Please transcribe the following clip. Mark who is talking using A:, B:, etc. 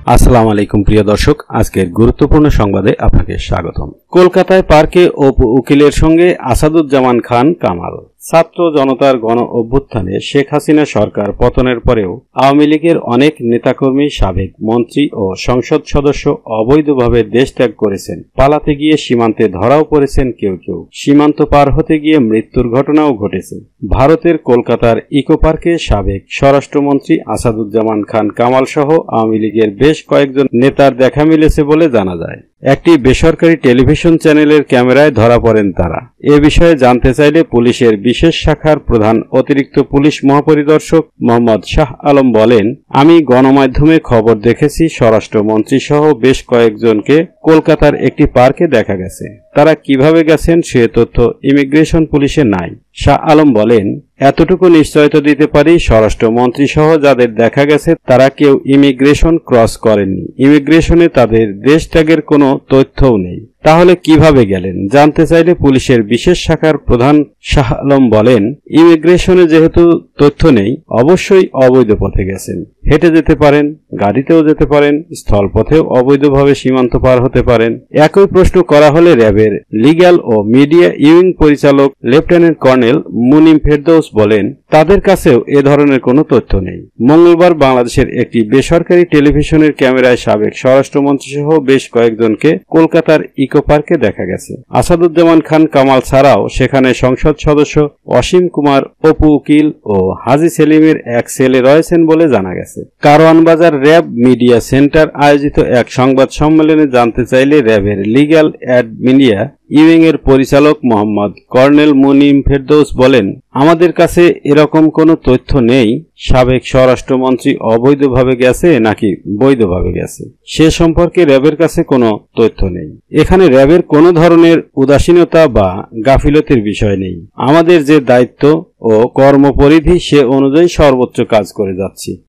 A: আসসালামু আলাইকুম প্রিয় দর্শক, আজকের গুরুত্বপূর্ণ সংবাদে আপনাকে স্বাগতম। কলকাতায় পার্কে অপু উকিলের সঙ্গে আসাদুজ্জামান খান কামাল। ছাত্র জনতার গণ অভ্যুত্থানে শেখ হাসিনা সরকার পতনের পরেও আওয়ামী লীগের অনেক নেতাকর্মী, সাবেক মন্ত্রী ও সংসদ সদস্য অবৈধভাবে দেশ ত্যাগ করেছেন। পালাতে গিয়ে সীমান্তে ধরাও পড়েছেন কেউ কেউ। সীমান্ত পার হতে গিয়ে মৃত্যুর ঘটনাও ঘটেছে। ভারতের কলকাতার ইকো পার্কে সাবেক স্বরাষ্ট্রমন্ত্রী আসাদুজ্জামান খান কামাল সহ আওয়ামী লীগের বেশ কয়েকজন নেতার দেখা মিলেছে বলে জানা যায়। একটি বেসরকারি টেলিভিশন চ্যানেলের ক্যামেরায় ধরা পড়েন তারা। এ বিষয়ে জানতে চাইলে পুলিশের বিশেষ শাখার প্রধান অতিরিক্ত পুলিশ মহাপরিদর্শক মোহাম্মদ শাহ আলম বলেন, আমি গণমাধ্যমে খবর দেখেছি স্বরাষ্ট্রমন্ত্রী সহ বেশ কয়েকজনকে কলকাতার একটি পার্কে দেখা গেছে। তারা কিভাবে গেছেন সে তথ্য ইমিগ্রেশন পুলিশে নাই। শাহ আলম বলেন, এতটুকু নিশ্চয়তা দিতে পারি, স্বরাষ্ট্রমন্ত্রী সহ যাদের দেখা গেছে তারা কেউ ইমিগ্রেশন ক্রস করেননি। ইমিগ্রেশনে তাদের দেশ ত্যাগের কোনো তথ্যও নেই। তাহলে কিভাবে গেলেন জানতে চাইলে পুলিশের বিশেষ শাখার প্রধান শাহ আলম বলেন, ইমিগ্রেশনে যেহেতু তথ্য নেই, অবশ্যই অবৈধ পথে গেছেন। হেঁটে যেতে পারেন, গাড়িতেও যেতে পারেন, স্থলপথেও অবৈধভাবে সীমান্ত পার হতে পারেন। একই প্রশ্ন করা হলে র্যাবের লিগ্যাল ও মিডিয়া উইং পরিচালক লেফটেন্যান্ট কর্নেল মুনিম ফেরদৌস বলেন, তাদের কাছেও এ ধরনের কোনো তথ্য নেই। মঙ্গলবার বাংলাদেশের একটি বেসরকারি টেলিভিশনের ক্যামেরায় সাবেক স্বরাষ্ট্রমন্ত্রী সহ বেশ কয়েকজনকে কলকাতার ইকো পার্কে দেখা গেছে। আসাদুজ্জামান খান কামাল ছাড়াও সেখানে সংসদ সদস্য অসীম কুমার, অপু উকিল ও হাজী সেলিমের এক ছেলে রয়েছেন বলে জানা গেছে। কারওয়ানবাজার র্যাব মিডিয়া সেন্টার আয়োজিত এক সংবাদ সম্মেলনে জানতে চাইলে র্যাবের লিগ্যাল অ্যাড মিডিয়া উইং এর পরিচালক মোহাম্মদ কর্নেল মুনিম ফেরদৌস বলেন, আমাদের কাছে এরকম কোনো তথ্য নেই সাবেক স্বরাষ্ট্রমন্ত্রী অবৈধভাবে গেছে নাকি বৈধভাবে গেছে, সে সম্পর্কে র্যাবের কাছে কোনো তথ্য নেই। এখানে র্যাবের কোনো ধরনের উদাসীনতা বা গাফিলতির বিষয় নেই। আমাদের যে দায়িত্ব ও কর্মপরিধি সে অনুযায়ী সর্বোচ্চ কাজ করে যাচ্ছি।